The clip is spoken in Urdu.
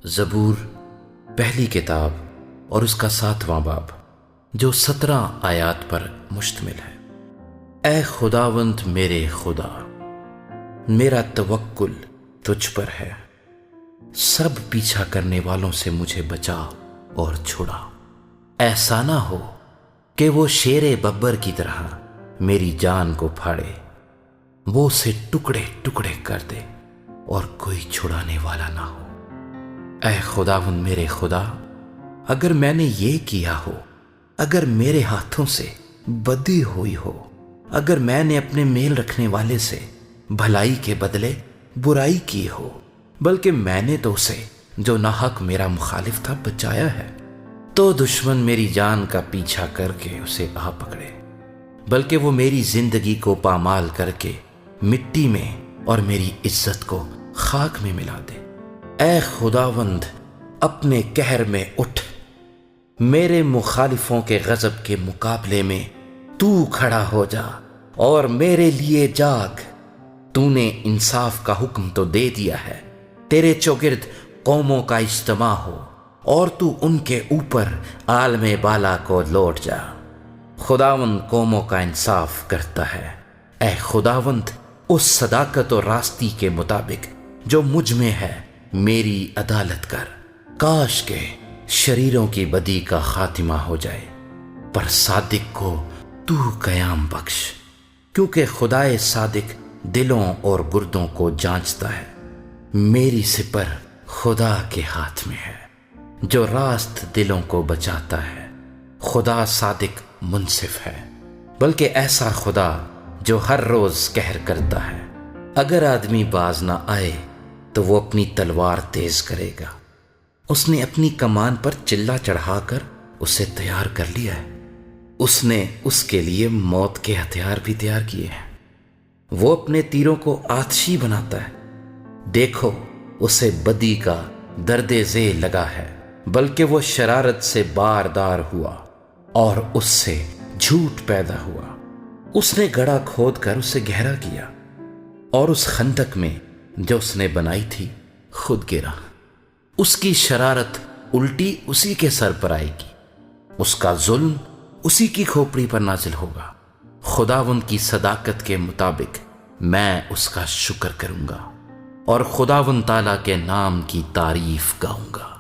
زبور پہلی کتاب اور اس کا 7واں باب جو 17 آیات پر مشتمل ہے۔ اے خداوند میرے خدا، میرا توکل تجھ پر ہے، سب پیچھا کرنے والوں سے مجھے بچا اور چھڑا۔ ایسا نہ ہو کہ وہ شیر ببر کی طرح میری جان کو پھاڑے، وہ اسے ٹکڑے ٹکڑے کر دے اور کوئی چھڑانے والا نہ ہو۔ اے خداوند میرے خدا، اگر میں نے یہ کیا ہو، اگر میرے ہاتھوں سے بدی ہوئی ہو، اگر میں نے اپنے میل رکھنے والے سے بھلائی کے بدلے برائی کی ہو، بلکہ میں نے تو اسے جو ناحق میرا مخالف تھا بچایا ہے، تو دشمن میری جان کا پیچھا کر کے اسے آ پکڑے، بلکہ وہ میری زندگی کو پامال کر کے مٹی میں اور میری عزت کو خاک میں ملا دے۔ اے خداوند اپنے قہر میں اٹھ، میرے مخالفوں کے غضب کے مقابلے میں تو کھڑا ہو جا اور میرے لیے جاگ۔ تو نے انصاف کا حکم تو دے دیا ہے، تیرے چوگرد قوموں کا اجتماع ہو اور تو ان کے اوپر عالم بالا کو لوٹ جا۔ خداوند قوموں کا انصاف کرتا ہے۔ اے خداوند اس صداقت و راستی کے مطابق جو مجھ میں ہے میری عدالت کر۔ کاش کے شریروں کی بدی کا خاتمہ ہو جائے، پر صادق کو تو قیام بخش، کیونکہ خدائے صادق دلوں اور گردوں کو جانچتا ہے۔ میری سپر خدا کے ہاتھ میں ہے جو راست دلوں کو بچاتا ہے۔ خدا صادق منصف ہے، بلکہ ایسا خدا جو ہر روز قہر کرتا ہے۔ اگر آدمی باز نہ آئے تو وہ اپنی تلوار تیز کرے گا۔ اس نے اپنی کمان پر چلا چڑھا کر اسے تیار کر لیا ہے۔ اس نے اس کے لیے موت کے ہتھیار بھی تیار کیے ہیں۔ وہ اپنے تیروں کو آتشی بناتا ہے۔ دیکھو اسے بدی کا درد ذیل لگا ہے، بلکہ وہ شرارت سے باردار ہوا اور اس سے جھوٹ پیدا ہوا۔ اس نے گڑھا کھود کر اسے گہرا کیا اور اس خندق میں جو اس نے بنائی تھی خود گرا۔ اس کی شرارت الٹی اسی کے سر پر آئے گی، اس کا ظلم اسی کی کھوپڑی پر نازل ہوگا۔ خداوند کی صداقت کے مطابق میں اس کا شکر کروں گا اور خداوند تعالیٰ کے نام کی تعریف گاؤں گا۔